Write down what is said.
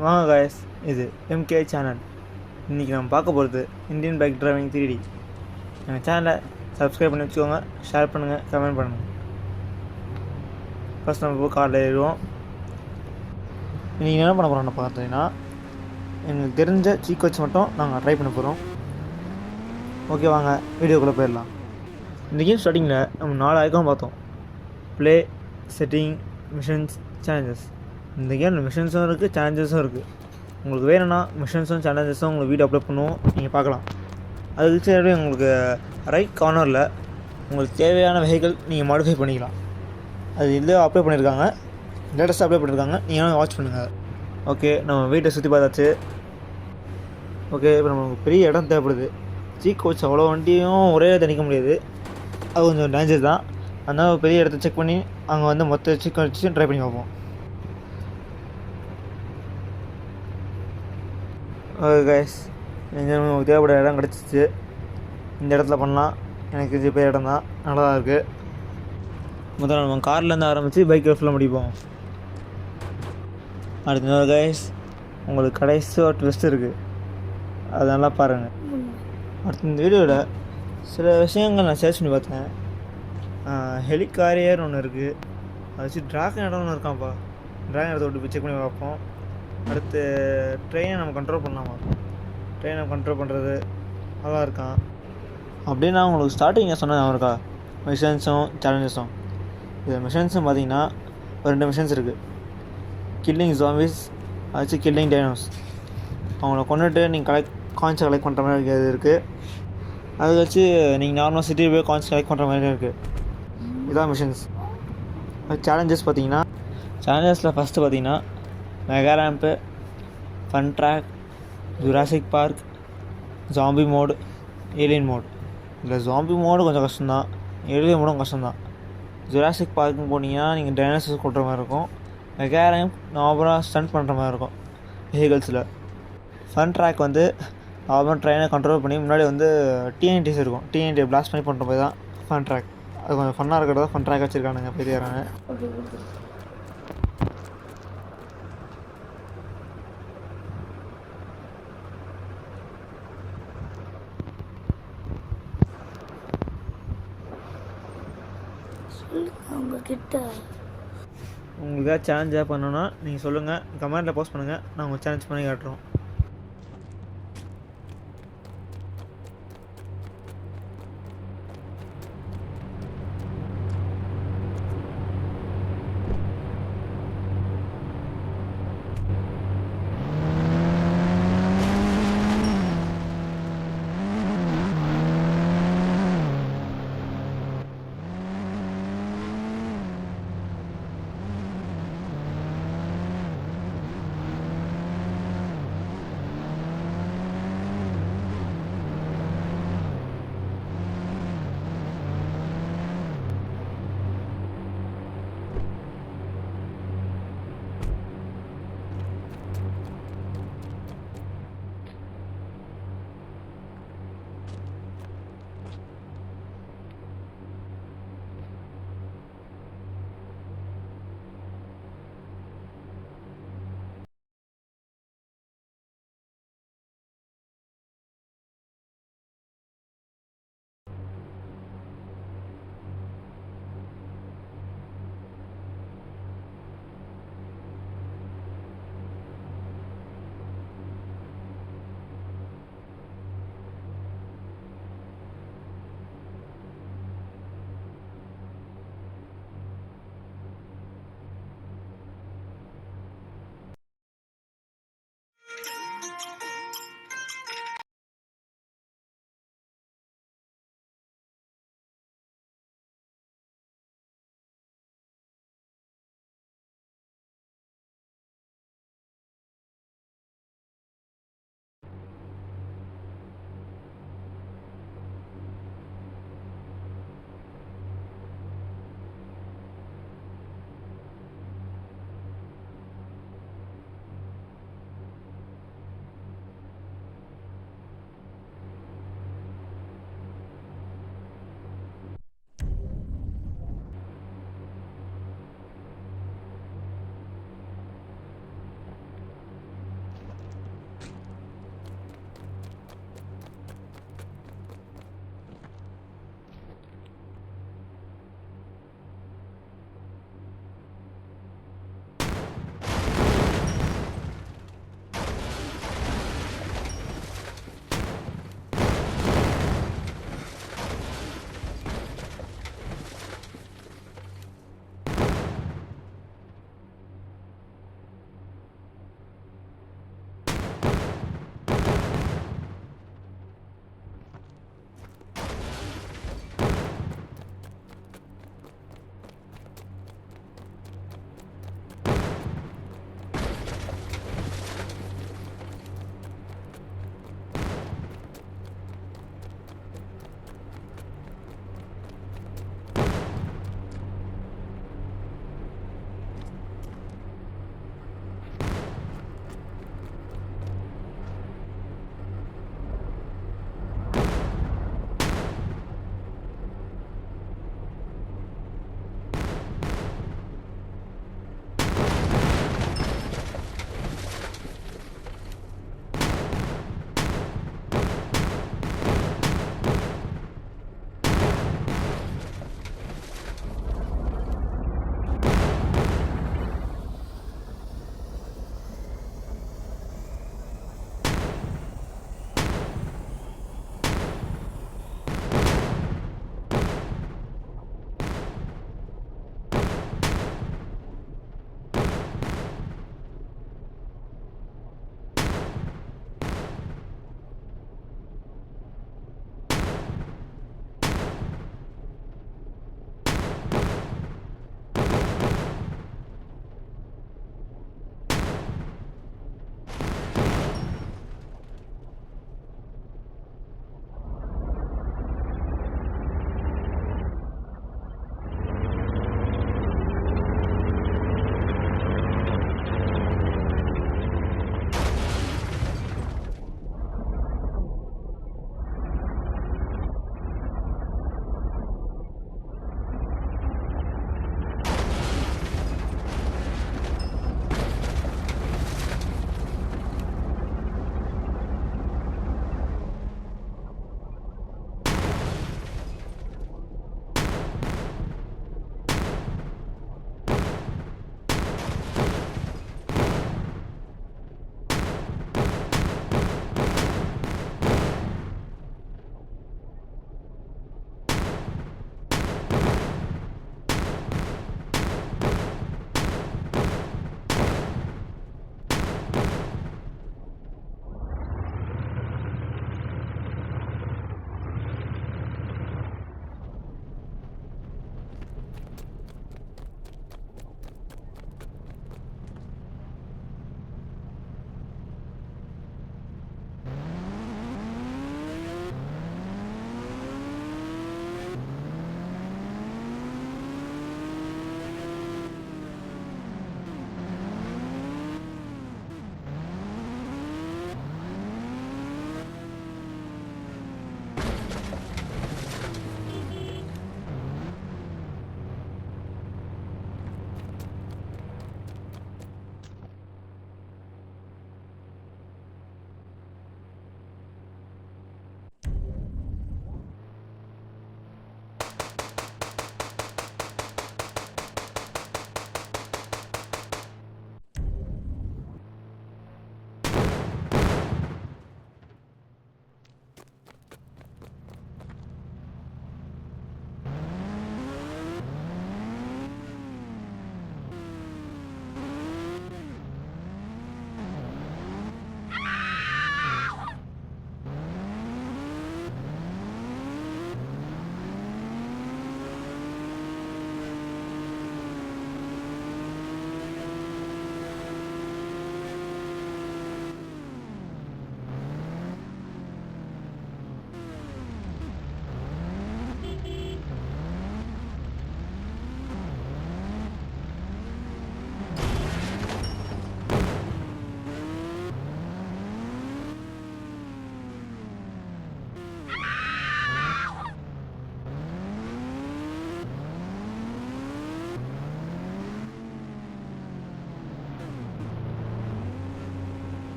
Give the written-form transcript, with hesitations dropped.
வாங்க காய்ஸ், இது MK channel. இன்றைக்கி நம்ம பார்க்க போகிறது இந்தியன் பைக் டிரைவிங் 3D. எங்கள் சேனலை சப்ஸ்கிரைப் பண்ணி வச்சுக்கோங்க, ஷேர் பண்ணுங்கள், கமெண்ட் பண்ணுங்கள். ஃபஸ்ட் நம்ம போய் காரில் ஏறுவோம். இன்றைக்கி என்ன பண்ண போகிறோம்னு பார்த்தீங்கன்னா, எனக்கு தெரிஞ்ச சீக் வச்சு மட்டும் நாங்கள் ட்ரை பண்ண போகிறோம். ஓகே, வாங்க வீடியோக்குள்ளே போயிடலாம். இந்த கேம் ஸ்டார்டிங்கில் நம்ம 4 ஐக்கான் பார்த்தோம்: ப்ளே, செட்டிங், மிஷன்ஸ், சேலஞ்சஸ். இந்த கேமில் மிஷன்ஸும் இருக்குது, சேலஞ்சஸும் இருக்குது. உங்களுக்கு வேணும்னா மிஷன்ஸும் சேலஞ்சஸும் உங்களுக்கு வீடியோ அப்லோட் பண்ணுவோம், நீங்கள் பார்க்கலாம். அதுக்கு சரி, உங்களுக்கு ரைட் கார்னரில் உங்களுக்கு தேவையான வெஹிக்கிள் நீங்கள் மாடிஃபை பண்ணிக்கலாம். அது இதில் அப்ளை பண்ணியிருக்காங்க, லேட்டஸ்ட்டாக அப்ளை பண்ணியிருக்காங்க, நீங்கள் வாட்ச் பண்ணுங்கள். ஓகே, நம்ம வீட்டை சுற்றி பார்த்தாச்சு. ஓகே, இப்போ நமக்கு பெரிய இடம் தேவைப்படுது. சீக் கோச் அவ்வளோ வண்டியும் ஒரே தணிக்க முடியாது, அது கொஞ்சம் டேஞ்சர் தான். அதனால் பெரிய இடத்த செக் பண்ணி அங்கே வந்து மொத்த சீக் வச்சு ட்ரை பண்ணி பார்ப்போம். ஓகே கைஸ், நமக்கு தேவைப்பட இடம் கிடச்சிச்சு. இந்த இடத்துல பண்ணலாம். எனக்கு இது பெரிய இடம் தான், நல்லா தான் இருக்குது. முதல்ல நம்ம கார்லேருந்து ஆரம்பித்து பைக்கில் ஃபுல்லாக முடிப்போம். அடுத்த கைஸ், உங்களுக்கு கடைசி ஒரு ட்விஸ்ட் இருக்குது, அது நல்லா பாருங்கள். அடுத்த இந்த வீடியோவில் சில விஷயங்கள் நான் சர்ச் பண்ணி பார்த்தேன். ஹெலிகாரியர் ஒன்று இருக்குது, அதை வச்சு ட்ராகன் இடம் ஒன்று இருக்கான்ப்பா. ட்ராகன் இடத்த விட்டு போய் செக் பண்ணி பார்ப்போம். அடுத்து ட்ரெயினை நம்ம கண்ட்ரோல் பண்ணலாமா? ட்ரெயினை கண்ட்ரோல் பண்ணுறது நல்லா இருக்கான். அப்படின்னா உங்களுக்கு ஸ்டார்டிங்கில் சொன்னது அவருக்கா மிஷன்ஸும் சேலஞ்சஸும். இது மிஷன்ஸும் பார்த்தீங்கன்னா 2 மிஷன்ஸ் இருக்குது. கில்லிங் ஜாம்பிஸ், அது கில்லிங் டைனோஸ். அவங்கள கொண்டுட்டு நீங்கள் காயின்ஸை கலெக்ட் பண்ணுற மாதிரி இது இருக்குது. அதை வச்சு நீங்கள் நார்மலாக சிட்டியில் போய் காயின்ஸ் கலெக்ட் பண்ணுற மாதிரி இருக்குது. இதுதான் மிஷன்ஸ். சேலஞ்சஸ் பார்த்தீங்கன்னா, சேலஞ்சஸில் ஃபஸ்ட்டு பார்த்தீங்கன்னா mega ramp, fun track, Jurassic Park, zombie mode, alien mode. இதில் ஜாம்பி மோடு கொஞ்சம் கஷ்டம்தான், ஏலியன் மோடும் கஷ்டம்தான். ஜுராசிக் பார்க்குன்னு போனீங்கன்னா நீங்கள் டைனோசர்ஸ் கொட்டுற மாதிரி இருக்கும். மெகா ரேம்ப் நார்மலாக ஸ்டண்ட் பண்ணுற மாதிரி இருக்கும் வெஹிக்கல்ஸில். ஃபன் ட்ராக் வந்து நார்மலாக ட்ரெயினை கண்ட்ரோல் பண்ணி முன்னாடி வந்து டிஎன்டிஸ் இருக்கும், டிஎன்டி பிளாஸ்ட் பண்ணி பண்ணுற மாதிரி தான் ஃபன் ட்ராக். அது கொஞ்சம் ஃபன்னாக இருக்கிறதா ஃபன் ட்ராக் வச்சுருக்கானுங்க பெரியறாங்க. உங்களுக்காக சேலஞ்சாக பண்ணணுன்னா நீங்கள் சொல்லுங்கள், கமெண்ட்டில் போஸ்ட் பண்ணுங்கள், நான் உங்களுக்கு சேலஞ்ச் பண்ணி காட்டுறோம்.